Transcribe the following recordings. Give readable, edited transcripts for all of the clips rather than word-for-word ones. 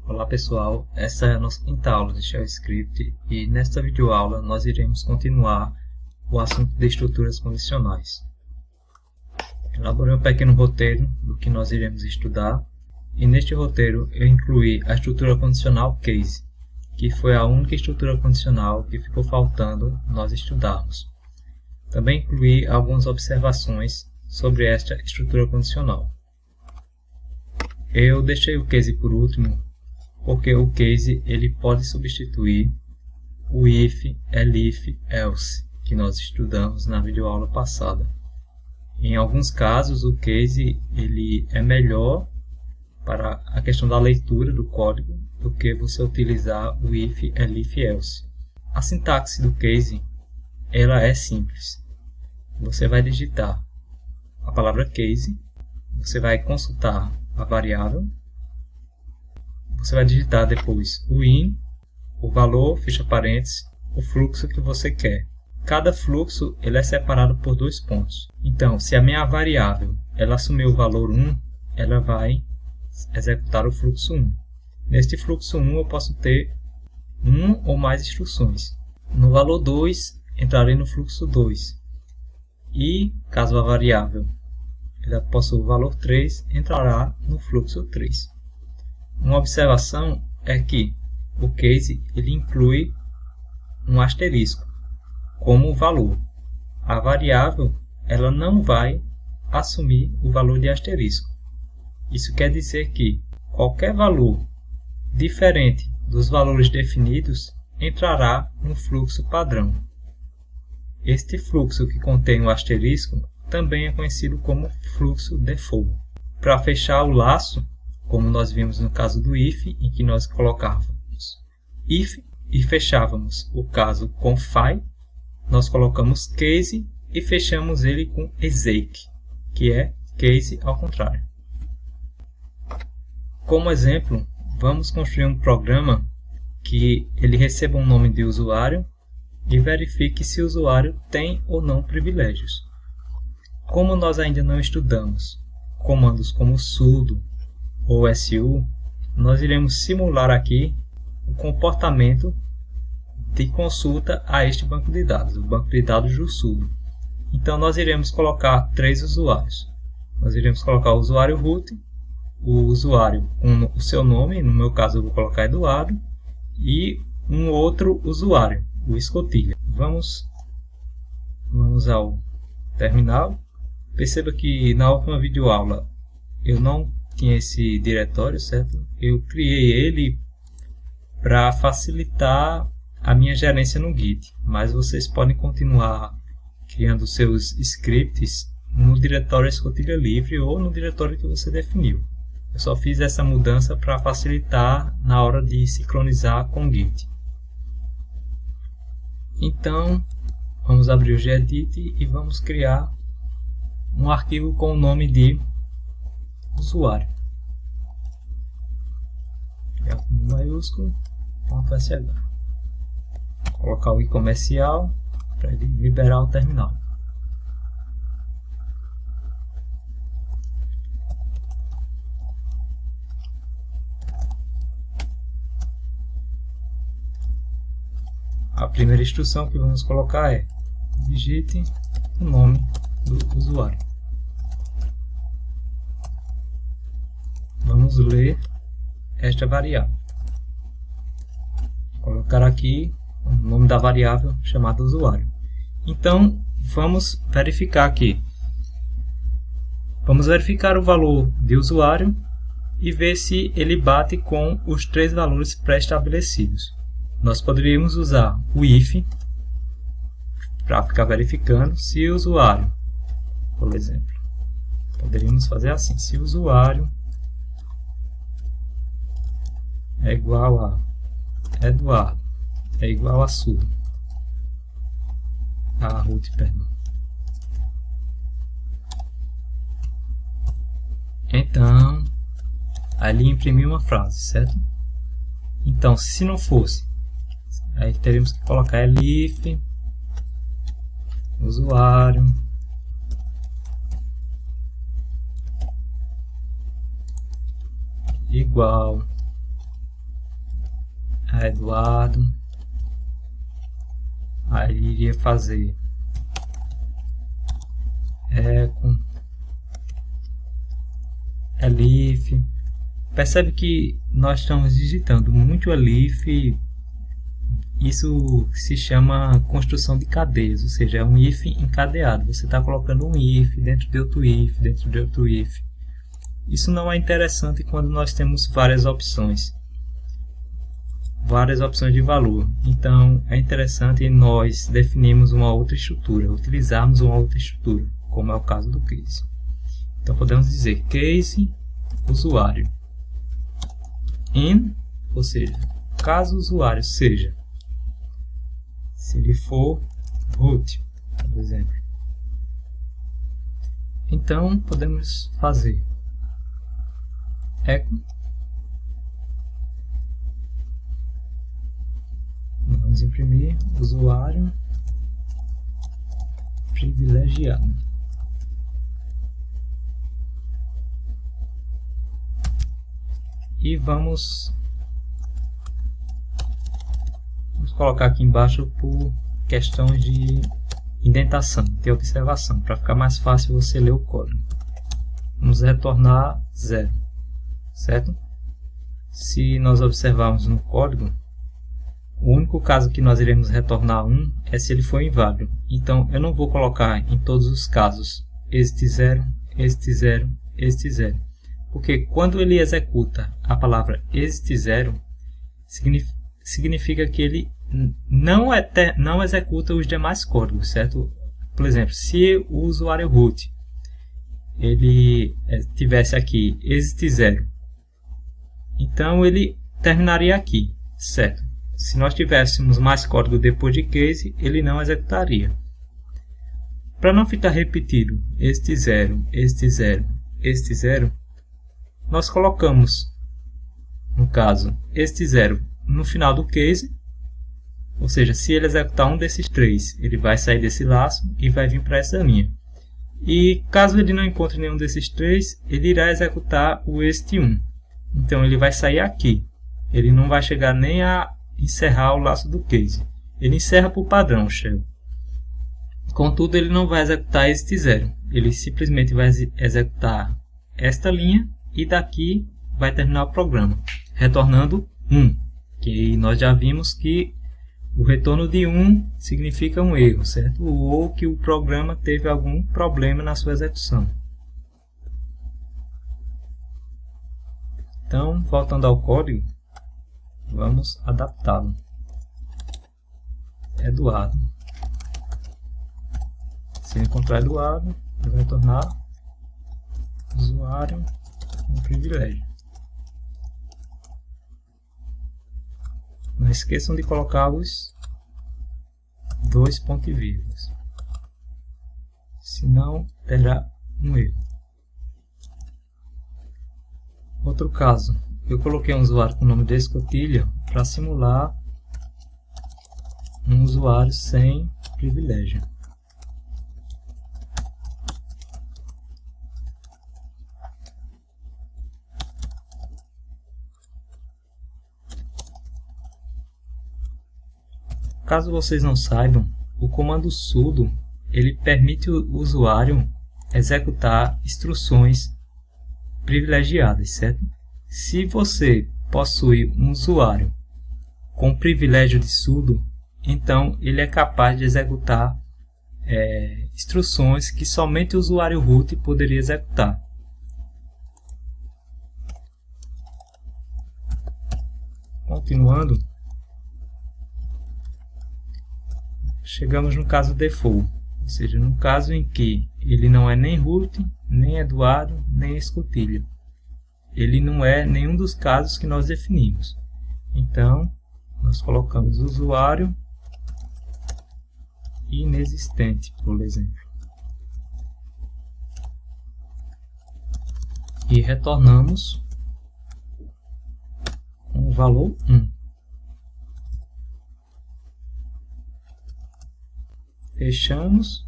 Olá pessoal, essa é a nossa quinta aula de Shell Script e nesta videoaula nós iremos continuar o assunto de estruturas condicionais. Elaborei um pequeno roteiro do que nós iremos estudar e neste roteiro eu incluí a estrutura condicional case, que foi a única estrutura condicional que ficou faltando nós estudarmos. Também incluí algumas observações sobre esta estrutura condicional. Eu deixei o case por último porque o case ele pode substituir o if, elif, else que nós estudamos na videoaula passada. Em alguns casos o case ele é melhor para a questão da leitura do código do que você utilizar o if, elif, else. A sintaxe do case ela é simples. Você vai digitar a palavra case, você vai consultar a variável, você vai digitar depois o in, o valor, fecha parênteses, o fluxo que você quer. Cada fluxo ele é separado por dois pontos. Então, se a minha variável ela assumir o valor 1, ela vai executar o fluxo 1. Neste fluxo 1 eu posso ter um ou mais instruções. No valor 2, entrarei no fluxo 2. E, caso a variável ela possua o valor 3, entrará no fluxo 3. Uma observação é que o case ele inclui um asterisco como valor. A variável ela não vai assumir o valor de asterisco. Isso quer dizer que qualquer valor diferente dos valores definidos entrará no fluxo padrão. Este fluxo que contém o asterisco também é conhecido como fluxo default. Para fechar o laço, como nós vimos no caso do if, em que nós colocávamos if e fechávamos o caso com file, nós colocamos case e fechamos ele com exec, que é case ao contrário. Como exemplo, vamos construir um programa que ele receba um nome de usuário e verifique se o usuário tem ou não privilégios. Como nós ainda não estudamos comandos como sudo ou su, nós iremos simular aqui o comportamento de consulta a este banco de dados, o banco de dados do sudo. Então nós iremos colocar três usuários. Nós iremos colocar o usuário root, o usuário com o seu nome, no meu caso eu vou colocar Eduardo, e um outro usuário, o escotilha. Vamos ao terminal. Perceba que na última videoaula eu não tinha esse diretório, certo? Eu criei ele para facilitar a minha gerência no Git, mas vocês podem continuar criando seus scripts no diretório escotilha livre ou no diretório que você definiu. Eu só fiz essa mudança para facilitar na hora de sincronizar com o Git. Então, vamos abrir o gedit e vamos criar um arquivo com o nome de usuário. Maiúsculo, .sh. Colocar o i comercial para ele liberar o terminal. A primeira instrução que vamos colocar é digite o nome do usuário. Vamos ler esta variável. Vou colocar aqui o nome da variável chamada usuário. Então, vamos verificar aqui. Vamos verificar o valor de usuário e ver se ele bate com os três valores pré-estabelecidos. Nós poderíamos usar o if para ficar verificando se o usuário, por exemplo, poderíamos fazer assim: se o usuário é igual a Eduardo, é igual a sudo, a root, perdão. Então, ali imprimiu uma frase, certo? Então, se não fosse, aí teríamos que colocar elif usuário igual colocar Eduardo. Aí iria fazer echo elif. Percebe que nós estamos digitando muito elif. Isso se chama construção de cadeias, ou seja, é um if encadeado. Você está colocando um if dentro de outro if, dentro de outro if. Isso não é interessante quando nós temos várias opções de valor. Então é interessante nós definirmos uma outra estrutura, utilizarmos uma outra estrutura, como é o caso do case. Então podemos dizer case usuário in, ou seja, caso o usuário seja, se ele for root, por exemplo. Então podemos fazer echo, vamos imprimir usuário privilegiado. E vamos colocar aqui embaixo por questões de indentação, de observação, para ficar mais fácil você ler o código. Vamos retornar 0, certo? Se nós observarmos no código, o único caso que nós iremos retornar 1 é se ele for inválido. Então eu não vou colocar em todos os casos este 0, este 0, este 0. Porque quando ele executa a palavra este 0, significa que ele não executa os demais códigos, certo? Por exemplo, se o usuário root ele tivesse aqui este 0, então ele terminaria aqui, certo? Se nós tivéssemos mais código depois de case, ele não executaria. Para não ficar repetido este 0, este 0, este 0, nós colocamos, no caso, este 0 no final do case, ou seja, se ele executar um desses três, ele vai sair desse laço e vai vir para essa linha. E caso ele não encontre nenhum desses três, ele irá executar o este 1. Então ele vai sair aqui. Ele não vai chegar nem a encerrar o laço do case. Ele encerra por padrão, shell. Contudo, ele não vai executar este 0. Ele simplesmente vai executar esta linha e daqui vai terminar o programa, retornando 1. Que nós já vimos que o retorno de 1 significa um erro, certo? Ou que o programa teve algum problema na sua execução. Então, voltando ao código, vamos adaptá-lo. Eduardo. Se encontrar Eduardo, ele vai retornar usuário com privilégio. Não esqueçam de colocar os 2 pontos e vírgulas, senão terá um erro. Outro caso, eu coloquei um usuário com o nome de escotilha para simular um usuário sem privilégio. Caso vocês não saibam, o comando sudo ele permite o usuário executar instruções privilegiadas, certo? Se você possui um usuário com privilégio de sudo, então ele é capaz de executar instruções que somente o usuário root poderia executar. Continuando, chegamos no caso default, ou seja, no caso em que ele não é nem root, nem Eduardo, nem escotilha. Ele não é nenhum dos casos que nós definimos. Então, nós colocamos usuário inexistente, por exemplo. E retornamos com o valor 1. Fechamos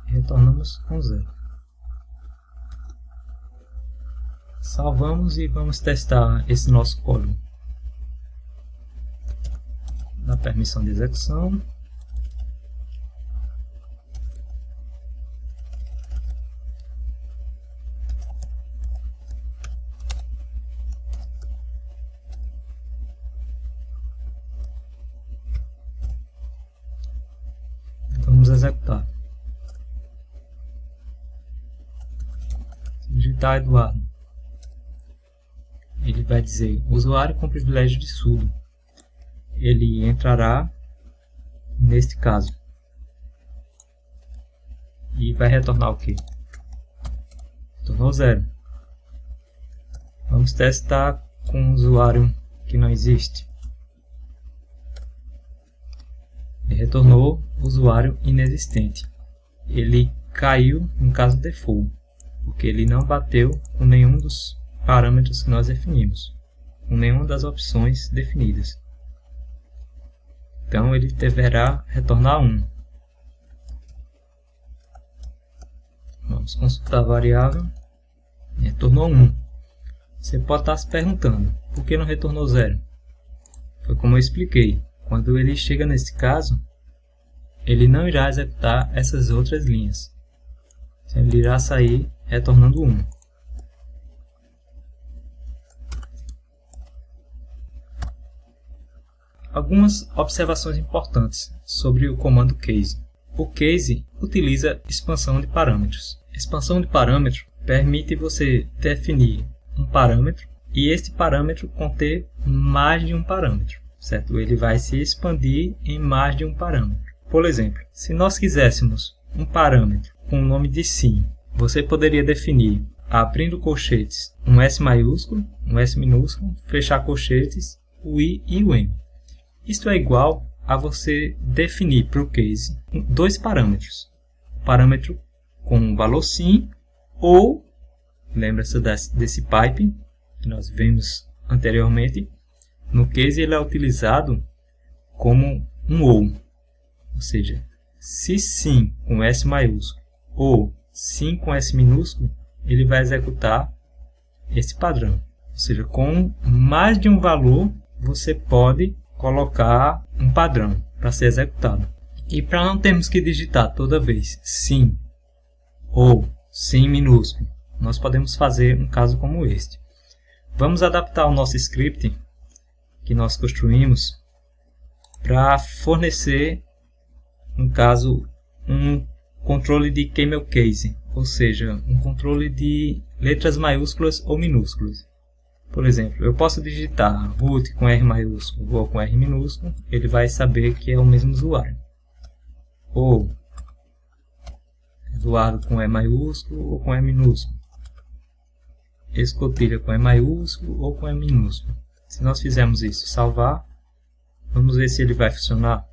e retornamos com 0. Salvamos e vamos testar esse nosso código. na permissão de execução. Vamos executar. Se digitar Eduardo, ele vai dizer usuário com privilégio de sudo. Ele entrará neste caso e vai retornar o quê? Retornou 0. Vamos testar com um usuário que não existe. Ele retornou usuário inexistente. Ele caiu no caso default, porque ele não bateu com nenhum dos parâmetros que nós definimos, com nenhuma das opções definidas. Então ele deverá retornar 1. Vamos consultar a variável. Retornou 1. Você pode estar se perguntando, por que não retornou 0? Foi como eu expliquei. Quando ele chega nesse caso, ele não irá executar essas outras linhas. Ele irá sair retornando 1. Algumas observações importantes sobre o comando case. O case utiliza expansão de parâmetros. Expansão de parâmetro permite você definir um parâmetro e este parâmetro conter mais de um parâmetro, certo? Ele vai se expandir em mais de um parâmetro. Por exemplo, se nós quiséssemos um parâmetro com o nome de sim, você poderia definir, abrindo colchetes, um S maiúsculo, um S minúsculo, fechar colchetes, o I e o M. Isto é igual a você definir para o case dois parâmetros. O parâmetro com o valor sim ou, lembra-se desse pipe que nós vimos anteriormente, no case ele é utilizado como um ou seja, se sim com S maiúsculo ou sim com S minúsculo, ele vai executar esse padrão. Ou seja, com mais de um valor você pode colocar um padrão para ser executado. E para não termos que digitar toda vez sim ou sim minúsculo, nós podemos fazer um caso como este. Vamos adaptar o nosso script que nós construímos para fornecer, no caso, um controle de camel case, ou seja, um controle de letras maiúsculas ou minúsculas. Por exemplo, eu posso digitar root com R maiúsculo ou com R minúsculo, ele vai saber que é o mesmo usuário. Ou Eduardo com E maiúsculo ou com E minúsculo. Escotilha com E maiúsculo ou com E minúsculo. Se nós fizermos isso, salvar, vamos ver se ele vai funcionar.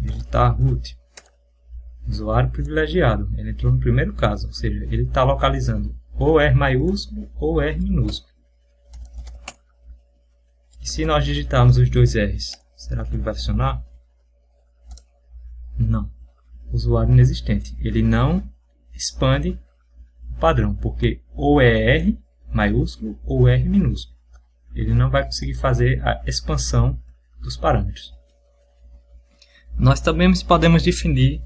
Digitar root. Usuário privilegiado. Ele entrou no primeiro caso, ou seja, ele está localizando ou R maiúsculo ou R minúsculo. E se nós digitarmos os dois R's, será que ele vai funcionar? Não. Usuário inexistente. Ele não expande o padrão, porque ou é R maiúsculo ou R minúsculo. Ele não vai conseguir fazer a expansão dos parâmetros. Nós também podemos definir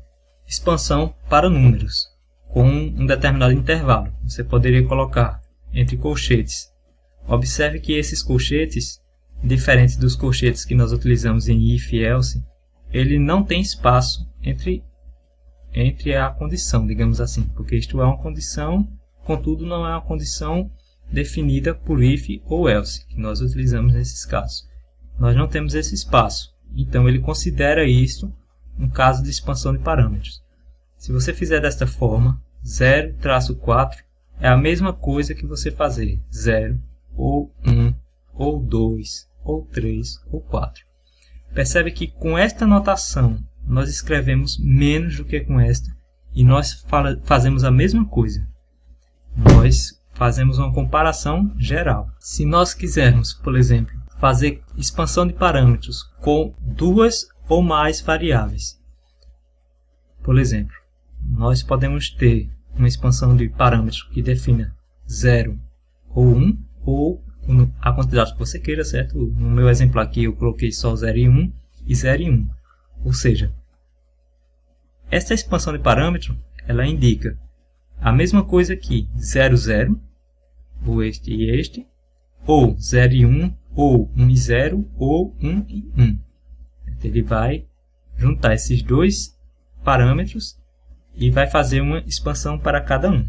expansão para números com um determinado intervalo. Você poderia colocar entre colchetes. Observe que esses colchetes, diferentes dos colchetes que nós utilizamos em if e else, ele não tem espaço entre a condição, digamos assim, porque isto é uma condição, contudo não é uma condição definida por if ou else, que nós utilizamos nesses casos. Nós não temos esse espaço, então ele considera isso um caso de expansão de parâmetros. Se você fizer desta forma, 0-4 é a mesma coisa que você fazer 0, ou 1, ou 2, ou 3, ou 4. Percebe que com esta notação nós escrevemos menos do que com esta e nós fazemos a mesma coisa. Nós fazemos uma comparação geral. Se nós quisermos, por exemplo, fazer expansão de parâmetros com duas ou mais variáveis, por exemplo, nós podemos ter uma expansão de parâmetros que defina 0 ou 1, ou quantidade que você queira, certo? No meu exemplo aqui eu coloquei só 0 e 1 e 0 e 1. Ou seja, esta expansão de parâmetro, ela indica a mesma coisa aqui, 0, 0, ou este e este, ou 0 e 1, ou 1 e 0, ou 1 e 1. Ele vai juntar esses dois parâmetros e vai fazer uma expansão para cada um.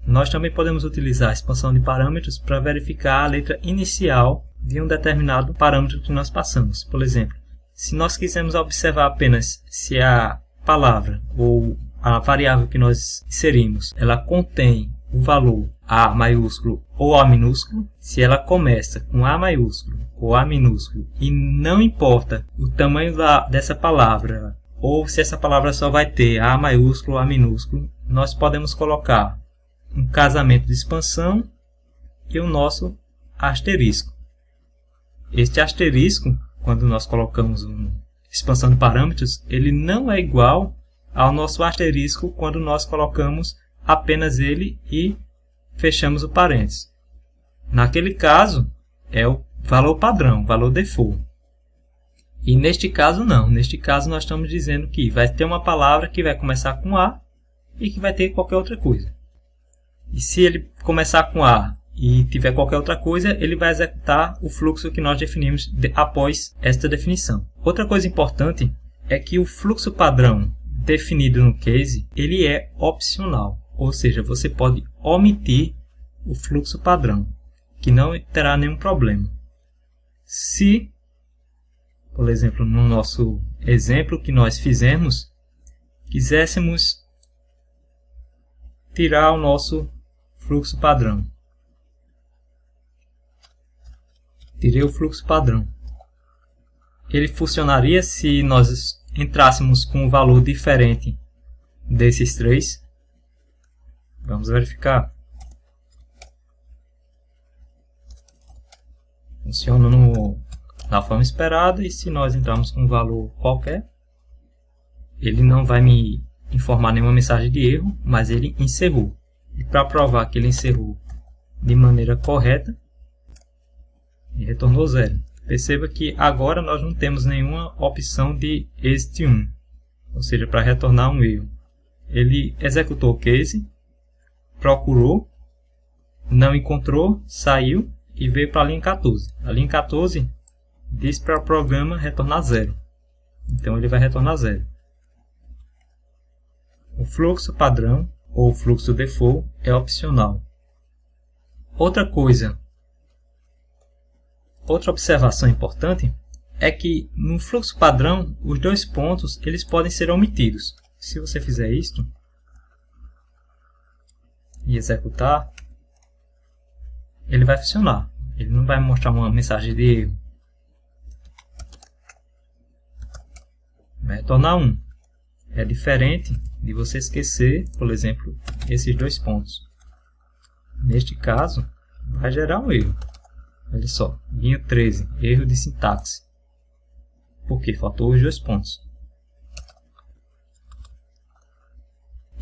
Nós também podemos utilizar a expansão de parâmetros para verificar a letra inicial de um determinado parâmetro que nós passamos. Por exemplo, se nós quisermos observar apenas se a palavra ou a variável que nós inserimos, ela contém o valor A maiúsculo ou A minúsculo, se ela começa com A maiúsculo ou A minúsculo e não importa o tamanho dessa palavra, ou se essa palavra só vai ter A maiúsculo ou A minúsculo, nós podemos colocar um casamento de expansão e o nosso asterisco. Este asterisco, quando nós colocamos uma expansão de parâmetros, ele não é igual ao nosso asterisco quando nós colocamos apenas ele e fechamos o parênteses. Naquele caso, é o valor padrão, o valor default. E neste caso não. Neste caso nós estamos dizendo que vai ter uma palavra que vai começar com A e que vai ter qualquer outra coisa. E se ele começar com A e tiver qualquer outra coisa, ele vai executar o fluxo que nós definimos após esta definição. Outra coisa importante é que o fluxo padrão definido no case, ele é opcional. Ou seja, você pode omitir o fluxo padrão, que não terá nenhum problema. Se, por exemplo, no nosso exemplo que nós fizemos, quiséssemos tirar o nosso fluxo padrão. Tirei o fluxo padrão. Ele funcionaria se nós entrássemos com um valor diferente desses três. Vamos verificar. Funciona na forma esperada, e se nós entrarmos com um valor qualquer, ele não vai me informar nenhuma mensagem de erro, mas ele encerrou. E para provar que ele encerrou de maneira correta, ele retornou 0. Perceba que agora nós não temos nenhuma opção de exit 1, ou seja, para retornar um erro. Ele executou o case, procurou, não encontrou, saiu e veio para a linha 14. A linha 14 diz para o programa retornar 0. Então ele vai retornar 0. O fluxo padrão ou fluxo default é opcional. Outra observação importante é que no fluxo padrão os dois pontos eles podem ser omitidos. Se você fizer isto e executar, ele vai funcionar. Ele não vai mostrar uma mensagem de erro. Vai retornar 1. É diferente de você esquecer, por exemplo, esses dois pontos. Neste caso, vai gerar um erro. Olha só, linha 13, erro de sintaxe. Porque faltou os dois pontos.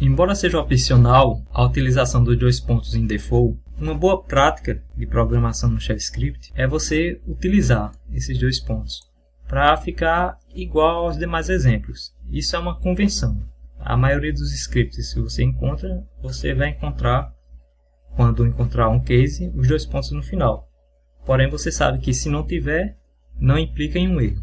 Embora seja opcional a utilização dos dois pontos em default, uma boa prática de programação no Shell Script é você utilizar esses dois pontos para ficar igual aos demais exemplos. Isso é uma convenção. A maioria dos scripts que você encontra, você vai encontrar, quando encontrar um case, os dois pontos no final. Porém, você sabe que se não tiver, não implica em um erro.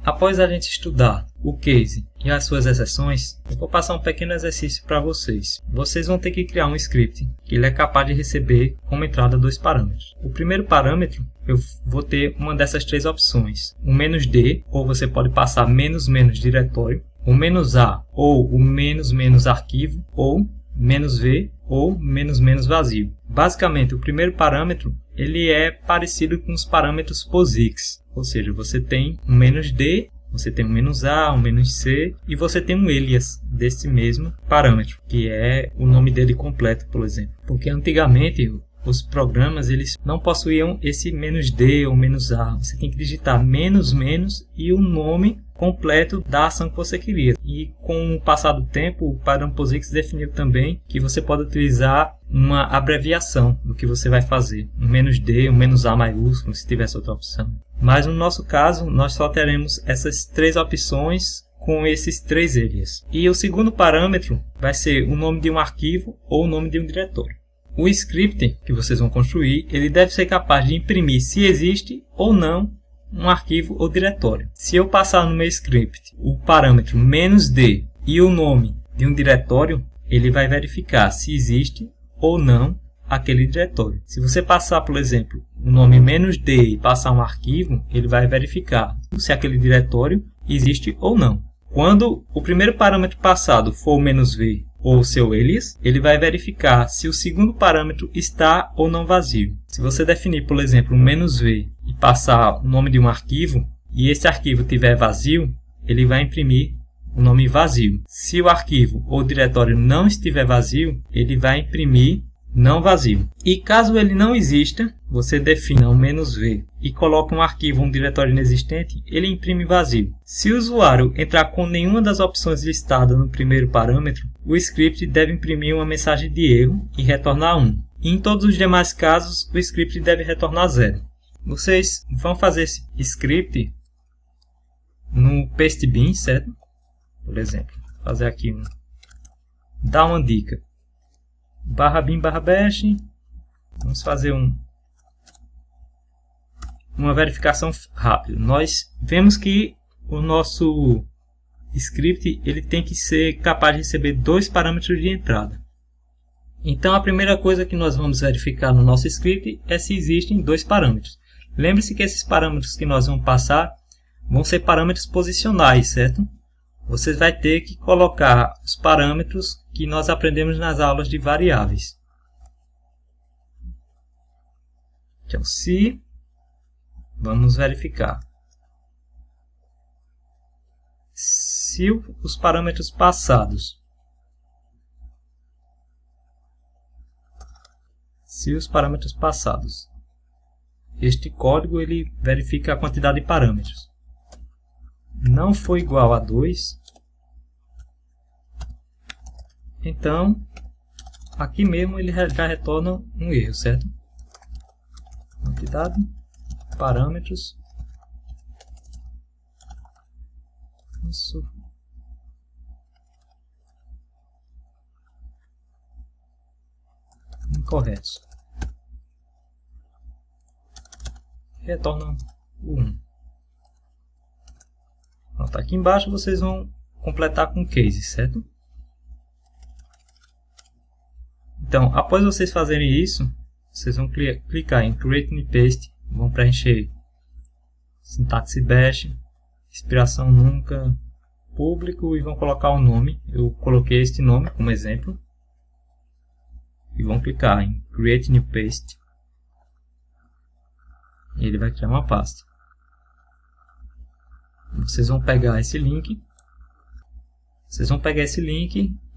Após a gente estudar o case e as suas exceções, eu vou passar um pequeno exercício para vocês. Vocês vão ter que criar um script que ele é capaz de receber como entrada dois parâmetros. O primeiro parâmetro, eu vou ter uma dessas três opções. O "-d", ou você pode passar "-" diretório, o "-a", ou o "-" arquivo, ou "-v", ou "-" vazio. Basicamente, o primeiro parâmetro ele é parecido com os parâmetros POSIX. Ou seja, você tem um "-d", você tem um "-a", um "-c", e você tem um alias desse mesmo parâmetro, que é o nome dele completo, por exemplo. Porque antigamente os programas eles não possuíam esse "-d" ou "-a". Você tem que digitar "" e o nome completo da ação que você queria. E com o passar do tempo, o padrão POSIX definiu também que você pode utilizar uma abreviação do que você vai fazer. Um "-d", um "-a" maiúsculo, se tivesse outra opção. Mas no nosso caso, nós só teremos essas 3 opções com esses 3 areas. E o segundo parâmetro vai ser o nome de um arquivo ou o nome de um diretório. O script que vocês vão construir, ele deve ser capaz de imprimir se existe ou não um arquivo ou diretório. Se eu passar no meu script o parâmetro "-d" e o nome de um diretório, ele vai verificar se existe ou não aquele diretório. Se você passar, por exemplo, o nome "-d" e passar um arquivo, ele vai verificar se aquele diretório existe ou não. Quando o primeiro parâmetro passado for o "-v" ou o seu alias, ele vai verificar se o segundo parâmetro está ou não vazio. Se você definir, por exemplo, um "-v" e passar o nome de um arquivo, e esse arquivo estiver vazio, ele vai imprimir o nome vazio. Se o arquivo ou diretório não estiver vazio, ele vai imprimir não vazio. E caso ele não exista, você defina um "-v" e coloca um arquivo ou um diretório inexistente, ele imprime vazio. Se o usuário entrar com nenhuma das opções listadas no primeiro parâmetro, o script deve imprimir uma mensagem de erro e retornar 1. E em todos os demais casos, o script deve retornar 0. Vocês vão fazer esse script no pastebin, certo? Por exemplo, fazer aqui dar uma dica. /bin/bash, vamos fazer uma verificação rápida. Nós vemos que o nosso script ele tem que ser capaz de receber 2 parâmetros de entrada. Então a primeira coisa que nós vamos verificar no nosso script é se existem 2 parâmetros. Lembre-se que esses parâmetros que nós vamos passar vão ser parâmetros posicionais, certo? Você vai ter que colocar os parâmetros que nós aprendemos nas aulas de variáveis. Então, se vamos verificar se os parâmetros passados este código ele verifica a quantidade de parâmetros não foi igual a 2, então aqui mesmo ele já retorna um erro, certo? Quantidade, parâmetros, isso, incorretos, retorna o 1. Pronto, aqui embaixo vocês vão completar com case, certo? Então, após vocês fazerem isso, vocês vão clicar em Create New Paste, vão preencher sintaxe bash, expiração nunca, público e vão colocar o nome. Eu coloquei este nome como exemplo. E vão clicar em Create New Paste. E ele vai criar uma pasta. Vocês vão pegar esse link.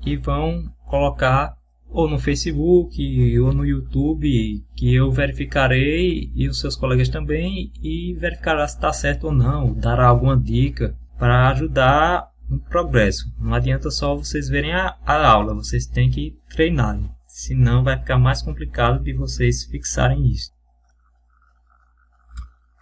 E vão colocar ou no Facebook ou no YouTube, que eu verificarei e os seus colegas também, e verificará se está certo ou não, dará alguma dica para ajudar no progresso. Não adianta só vocês verem a aula, vocês têm que treinar, senão vai ficar mais complicado de vocês fixarem isso.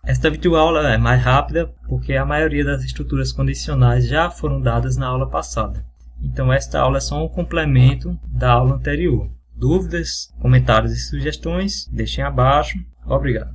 Esta videoaula é mais rápida porque a maioria das estruturas condicionais já foram dadas na aula passada. Então esta aula é só um complemento da aula anterior. Dúvidas, comentários e sugestões, deixem abaixo. Obrigado.